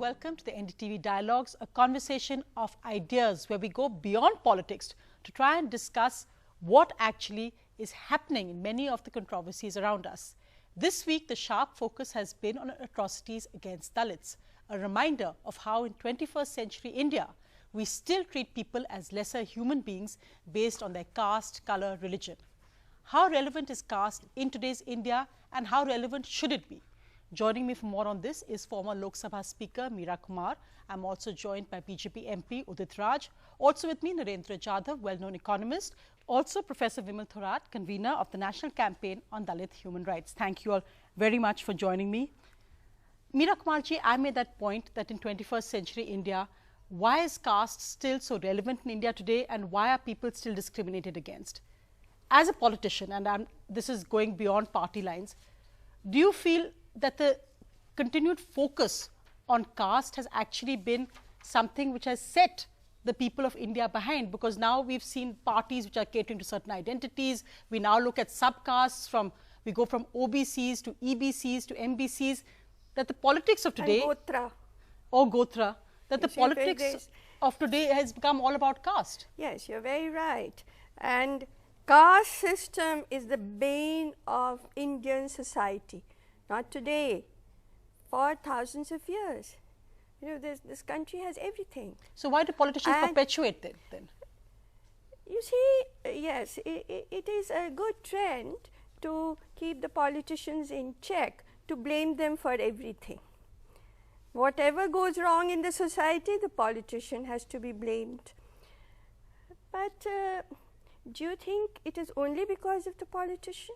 welcome to the NDTV Dialogues, a conversation of ideas where we go beyond politics to try and discuss what actually is happening in many of the controversies around us. This week, the sharp focus has been on atrocities against Dalits, a reminder of how in 21st century India, we still treat people as lesser human beings based on their caste, color, religion. How relevant is caste in today's India and how relevant should it be? Joining me for more on this is former Lok Sabha Speaker Meera Kumar. I'm also joined by BJP MP Udit Raj. Also with me, Narendra Jadhav, well-known economist. Also Professor Vimal Thorat, convener of the National Campaign on Dalit Human Rights. Thank you all very much for joining me. Meera Kumarji, I made that point that in 21st century India, why is caste still so relevant in India today and why are people still discriminated against? As a politician, and this is going beyond party lines, do you feel that the continued focus on caste has actually been something which has set the people of India behind? Because now we've seen parties which are catering to certain identities. We now look at subcastes, we go from OBCs to EBCs to MBCs, that the politics of today, Gotra, that the politics of today has become all about caste. Yes, you're very right. And caste system is the bane of Indian society. Not today, for thousands of years. You know, this country has everything. So why do politicians perpetuate it then? You see, yes, it is a good trend to keep the politicians in check, to blame them for everything. Whatever goes wrong in the society, the politician has to be blamed. But do you think it is only because of the politician?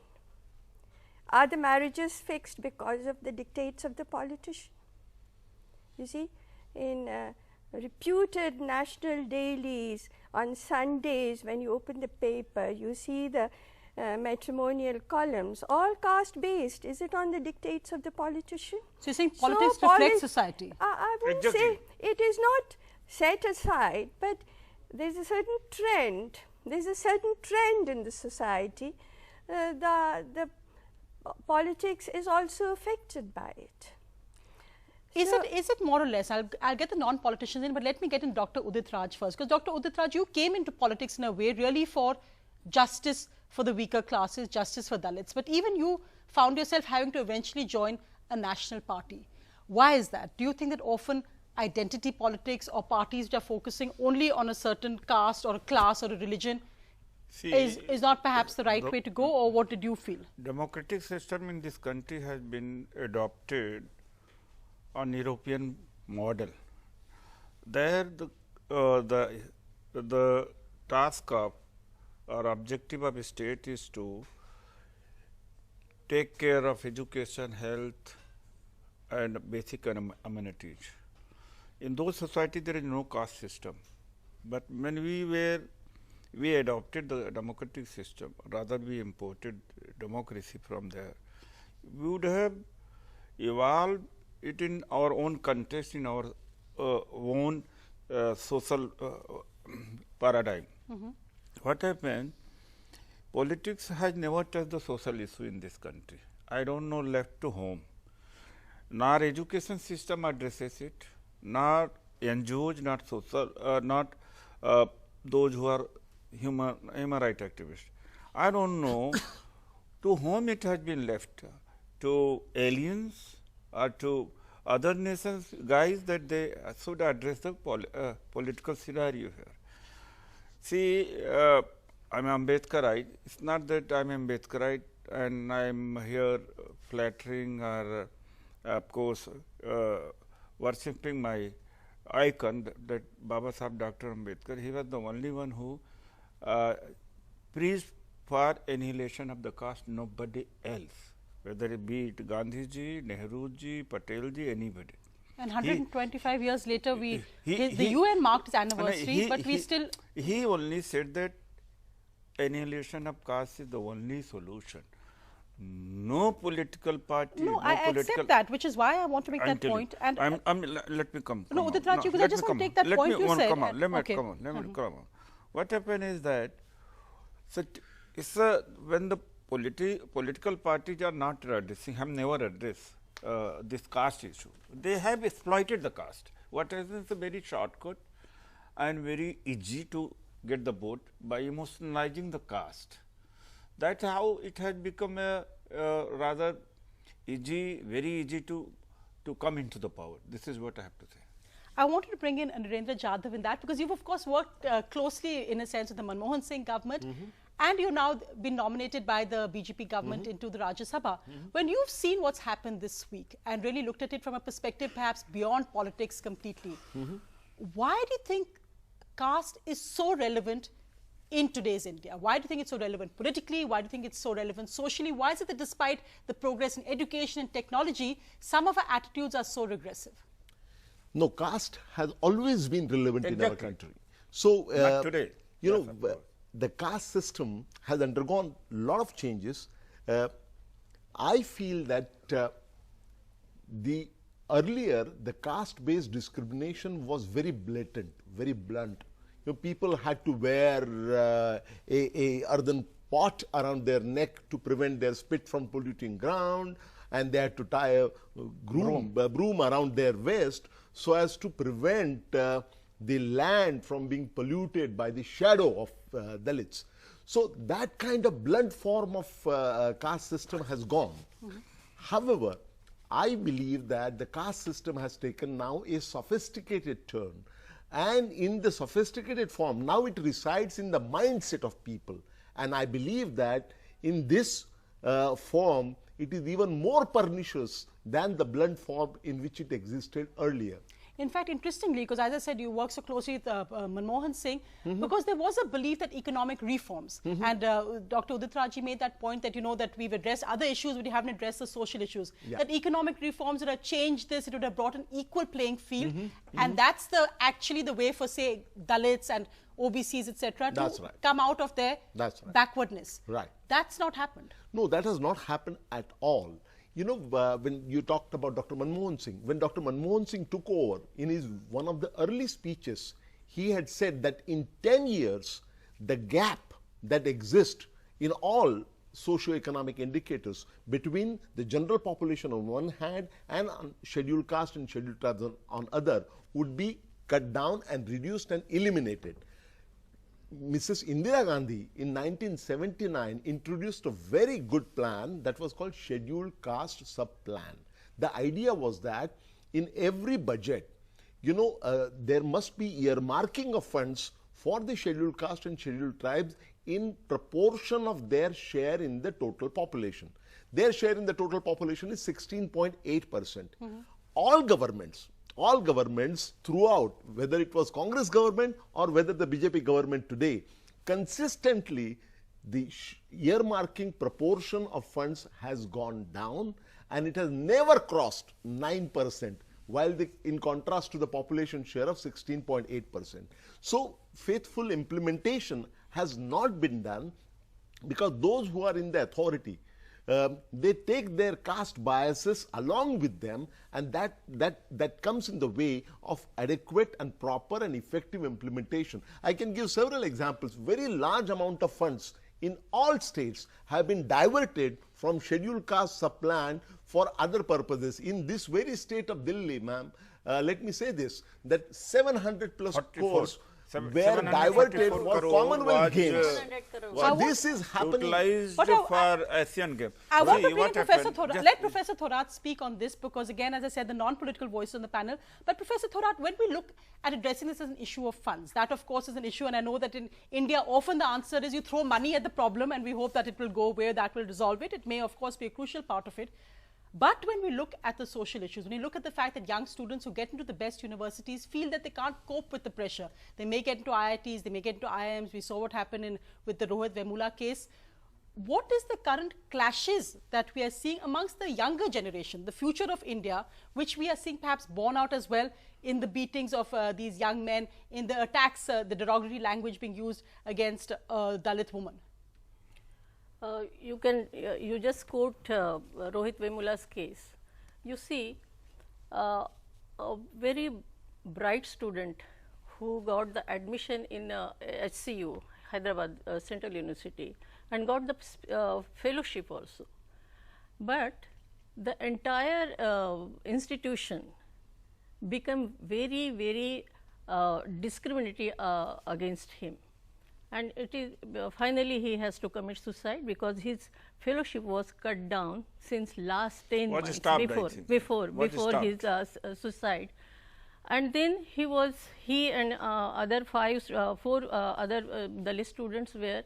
Are the marriages fixed because of the dictates of the politician? You see, in reputed national dailies on Sundays, when you open the paper, you see the matrimonial columns, all caste based. Is it on the dictates of the politician? So you're saying politics reflects society? I would say it is not set aside, but there's a certain trend. There's a certain trend in the society. The politics is also affected by it. Is it more or less? I'll get the non-politicians in, but let me get in Dr. Udit Raj first, because Dr. Udit Raj, you came into politics in a way really for justice for the weaker classes, justice for Dalits, but even you found yourself having to eventually join a national party. Why is that? Do you think that often identity politics or parties which are focusing only on a certain caste or a class or a religion is not perhaps the right way to go, or what did you feel? Democratic system in this country has been adopted on European model. There the task of or objective of a state is to take care of education, health and basic amenities. In those societies there is no caste system, but when we adopted the democratic system, rather we imported democracy from there. We would have evolved it in our own context, in our own social paradigm. What happened? Politics has never touched the social issue in this country. I don't know left to whom. Nor education system addresses it, nor NGOs, not social, not those who are human rights activists. I don't know to whom it has been left, to aliens or to other nations, guys, that they should address the political scenario here. See, I am Ambedkarite. It's not that I am Ambedkarite and I am here flattering or of course worshipping my icon, that Baba Saheb Dr. Ambedkar. He was the only one who preached for annihilation of the caste, nobody else, whether it be it Gandhi ji, Nehru ji, Patel ji, anybody. And 125 years later, the UN marked its anniversary, but we still... He only said that annihilation of caste is the only solution. No political party. No, I accept that, which is why I want to make that point. And let me come. No, Udit Raj, because I just want to take that point you said. Let me come on. What happened is that when the political parties are not addressing, have never addressed this caste issue. They have exploited the caste. What is a very shortcut and very easy to get the vote by emotionalizing the caste. That's how it has become a rather easy, very easy to come into the power. This is what I have to say. I wanted to bring in Narendra Jadhav in that because you've of course worked closely in a sense with the Manmohan Singh government and you've now been nominated by the BJP government into the Rajya Sabha. When you've seen what's happened this week and really looked at it from a perspective perhaps beyond politics completely, why do you think caste is so relevant in today's India? Why do you think it's so relevant politically? Why do you think it's so relevant socially? Why is it that despite the progress in education and technology, some of our attitudes are so regressive? No, caste has always been relevant in our country. So, Not today. You Yes, know, the caste system has undergone a lot of changes. I feel that earlier the caste-based discrimination was very blatant, very blunt. You know, people had to wear a earthen pot around their neck to prevent their spit from polluting ground, and they had to tie a broom around their waist so as to prevent the land from being polluted by the shadow of Dalits. So that kind of blunt form of caste system has gone. However, I believe that the caste system has taken now a sophisticated turn, and in the sophisticated form now it resides in the mindset of people, and I believe that in this form it is even more pernicious than the blunt form in which it existed earlier. In fact, interestingly, because as I said, you work so closely with Manmohan Singh, because there was a belief that economic reforms, and Dr. Udit Raj made that point that, you know, that we've addressed other issues, but we haven't addressed the social issues. Yeah. That economic reforms would have changed this, it would have brought an equal playing field, and that's actually the way for, say, Dalits and OBCs, etc., to come out of their backwardness. Right. That's not happened. No, that has not happened at all. You know, when you talked about Dr. Manmohan Singh, when Dr. Manmohan Singh took over, in one of the early speeches, he had said that in 10 years, the gap that exists in all socio-economic indicators between the general population on one hand and scheduled caste and scheduled tribes on other would be cut down and reduced and eliminated. Mrs. Indira Gandhi in 1979 introduced a very good plan that was called Scheduled Caste Sub-Plan. The idea was that in every budget, you know, there must be earmarking of funds for the scheduled caste and scheduled tribes in proportion of their share in the total population. Their share in the total population is 16.8%. All governments throughout, whether it was Congress government or whether the BJP government today, consistently the earmarking proportion of funds has gone down and it has never crossed 9%, while in contrast to the population share of 16.8%. So faithful implementation has not been done because those who are in the authority, they take their caste biases along with them, and that comes in the way of adequate and proper and effective implementation. I can give several examples. Very large amount of funds in all states have been diverted from scheduled caste sub-plan for other purposes. In this very state of Delhi, ma'am, let me say this, that 700 plus crores were diverted for Commonwealth Games. So this is happening. Utilized for Asian Games. I want to bring Professor Thorat. Let Professor Thorat speak on this because, again, as I said, the non-political voice on the panel. But Professor Thorat, when we look at addressing this as an issue of funds, that of course is an issue, and I know that in India often the answer is you throw money at the problem and we hope that it will go away, that will resolve it. It may of course be a crucial part of it. But when we look at the social issues, when you look at the fact that young students who get into the best universities feel that they can't cope with the pressure, they may get into IITs, they may get into IIMs. We saw what happened with the Rohit Vemula case. What is the current clashes that we are seeing amongst the younger generation, the future of India, which we are seeing perhaps borne out as well in the beatings of these young men, in the attacks, the derogatory language being used against a Dalit woman? You just quote Rohit Vemula's case. You see, a very bright student who got the admission in HCU, Hyderabad Central University, and got the fellowship also. But the entire institution become very discriminatory against him, and it is finally he has to commit suicide because his fellowship was cut down since last 10 Was months stopped, I before think. before Was before his suicide. And then he and other four other Dalit students were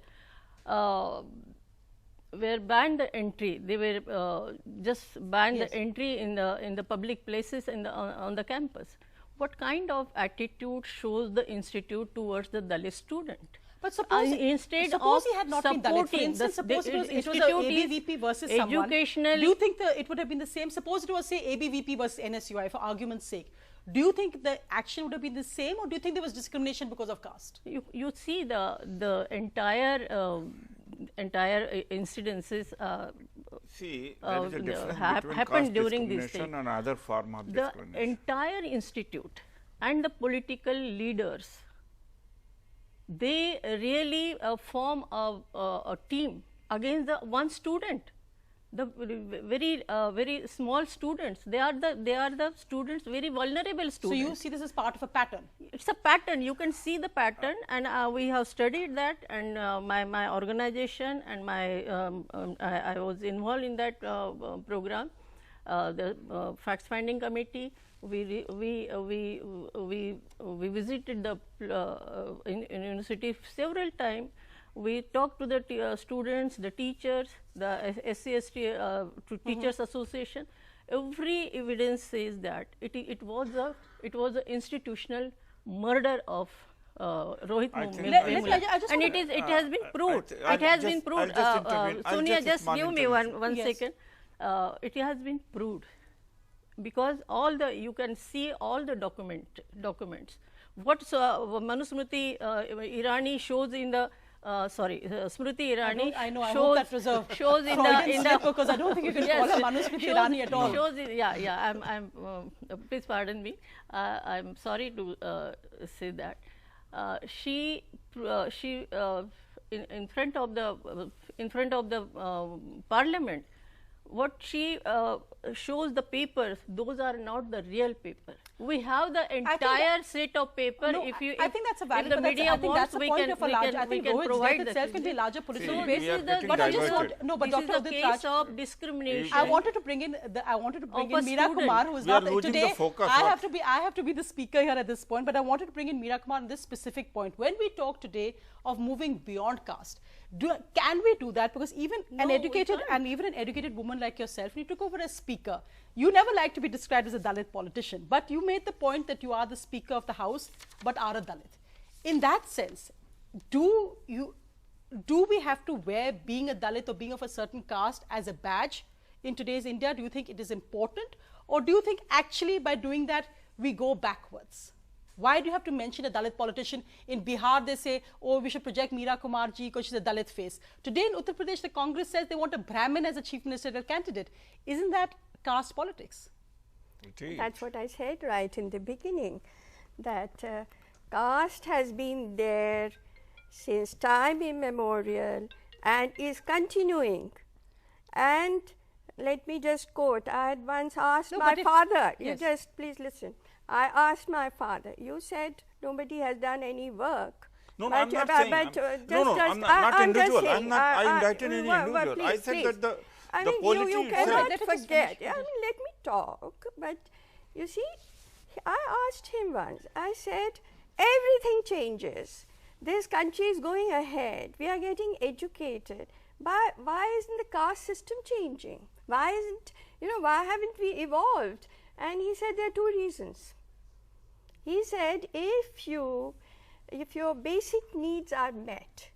banned the entry. They were just banned Yes. the entry in the public places and on the campus. What kind of attitude shows the institute towards the Dalit student? But suppose, Instead suppose of he had not been Dalit, for supporting instance, the suppose it was a institute is ABVP versus someone, educational. do you think it would have been the same? Suppose it was, say, ABVP versus NSUI, for argument's sake. Do you think the action would have been the same, or do you think there was discrimination because of caste? You see the entire incidences See, there is a difference between happened caste during this discrimination thing. and other form of The discrimination. entire institute and the political leaders, they really form a team against the one student. The very small students, they are the students, very vulnerable So students. you see this as part of a pattern. It's a pattern. You can see the pattern, and we have studied that. And my organization and I was involved in that program, the facts finding committee. We visited the university several times. We talked to the students, the teachers, the SC/ST Teachers Association. Every evidence says that it was a institutional murder of Rohit I think Vemula. I just And want it has been proved. I'll it has just- been proved. I'll just intervene. I'll Sonia, just just small give me intervention. one Yes. second. It has been proved because you can see all the documents. What Manusmriti Irani shows in the Smriti Irani I know, I shows, hope that was a shows in Freudian the slip, because I don't think you can call her Manusmriti Irani at all. Shows I'm please pardon me. I'm sorry to say that. She in front of the parliament, what she shows the papers, those are not the real paper. We have the entire set of paper. No, I think that's a valid, if the but media I think wants, that's the we point can, of a we large, can, I we think can Rohit's provide death the itself can be a thing. larger political See, So debate. we are this is getting But I just diverted. want, no, but this Dr. is the Udit case Raj, of discrimination. I wanted to bring in Meera student. Kumar, who is We are not losing the today. focus I of- have to be the speaker here at this point, but I wanted to bring in Meera Kumar on this specific point. When we talk today of moving beyond caste, can we do that? Because even an we educated can't. and even an educated woman like yourself, when you took over as speaker, you never like to be described as a Dalit politician, but you made the point that you are the speaker of the house, but are a Dalit. In that sense, do we have to wear being a Dalit or being of a certain caste as a badge in today's India? Do you think it is important, or do you think actually by doing that we go backwards? Why do you have to mention a Dalit politician? In Bihar, they say, oh, we should project Meera Kumar ji because she's a Dalit face. Today in Uttar Pradesh, the Congress says they want a Brahmin as a chief ministerial candidate. Isn't that caste politics? It is. That's what I said right in the beginning, that caste has been there since time immemorial and is continuing. And let me just quote, I had once asked No, my but if- father, yes. you just please listen. I asked my father, you said nobody has done any work. No, I'm not saying. I'm not I'm just individual. saying, I indicted any well, individual. I please, said please. that I the mean, polity you itself. cannot Let her just forget. finish. I mean, let me talk. But you see, I asked him once, I said, everything changes. This country is going ahead. We are getting educated. Why isn't the caste system changing? Why haven't we evolved? And he said there are two reasons. He said, if your basic needs are met,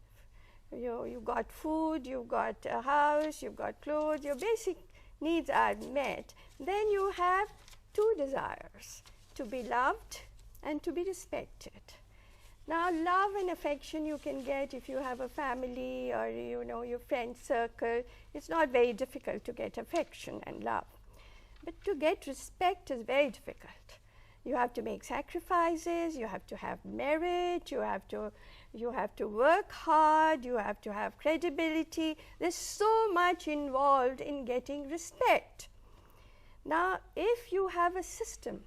you got food, you got a house, you got clothes, your basic needs are met, then you have two desires, to be loved and to be respected. Now, love and affection you can get if you have a family or your friend circle. It's not very difficult to get affection and love. But to get respect is very difficult. You have to make sacrifices, you have to have merit, you have to work hard, you have to have credibility. There's so much involved in getting respect. Now, if you have a system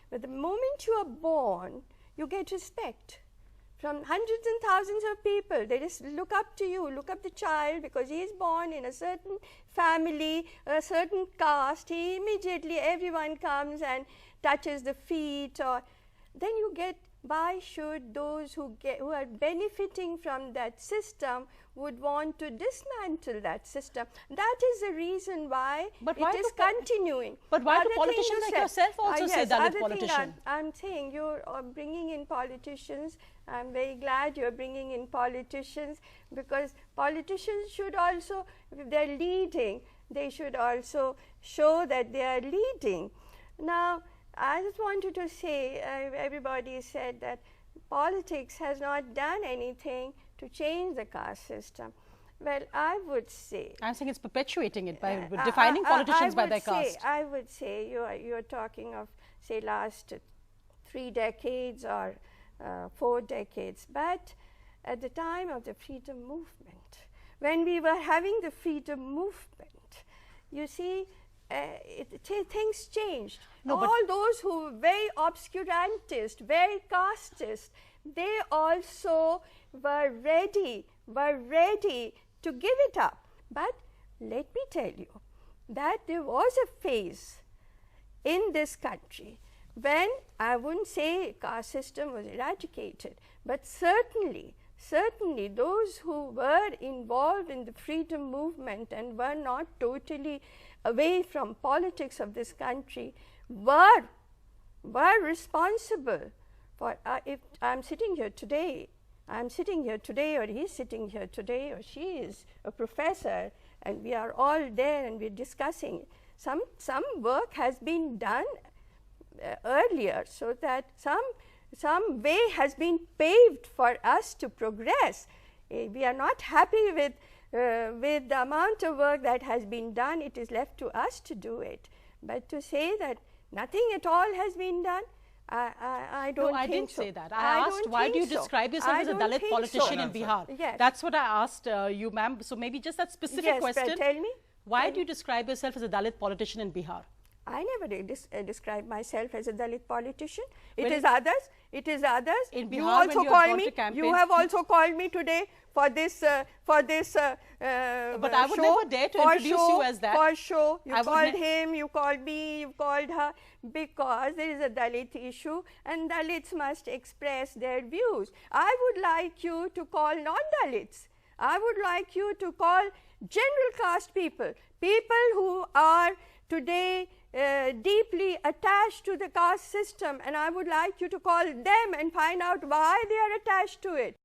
where the moment you are born, you get respect from hundreds and thousands of people, they just look up to you, look up the child because he is born in a certain family, a certain caste, he immediately everyone comes and touches the feet, or then you get, why should those who are benefiting from that system would want to dismantle that system? That is the reason why it is continuing. But why do politicians like yourself also say Dalit politician? I'm saying you are bringing in politicians. I'm very glad you are bringing in politicians, because politicians should also, if they are leading, they should also show that they are leading. Now, I just wanted to say, everybody said that politics has not done anything to change the caste system. Well, I would say, I'm saying it's perpetuating it by defining politicians by their caste. I would say you are talking of, say, last 3 decades or 4 decades, but at the time of the freedom movement, when we were having the freedom movement, you see, things changed. No, all those who were very obscurantist, very casteist, they also were ready to give it up. But let me tell you that there was a phase in this country when, I wouldn't say caste system was eradicated, but certainly those who were involved in the freedom movement and were not totally away from politics of this country were responsible for, if I am sitting here today, or he is sitting here today, or she is a professor, and we are all there and we are discussing. Some work has been done earlier, so that some way has been paved for us to progress. We are not happy with the amount of work that has been done. It is left to us to do it. But to say that nothing at all has been done, I don't think so. No, I didn't say that. I asked, why do you describe yourself as a Dalit politician in Bihar? Yes. That's what I asked you, ma'am. So maybe just that specific question. Yes, tell me. Why do you describe yourself as a Dalit politician in Bihar? I never describe myself as a Dalit politician. It is others. It is others. In Bihar, you also call me. You have also called me today for this. But I would never dare to introduce you as that. For show, you called him. You called me. You called her, because there is a Dalit issue, and Dalits must express their views. I would like you to call non-Dalits. I would like you to call general caste people, people who are today deeply attached to the caste system, and I would like you to call them and find out why they are attached to it.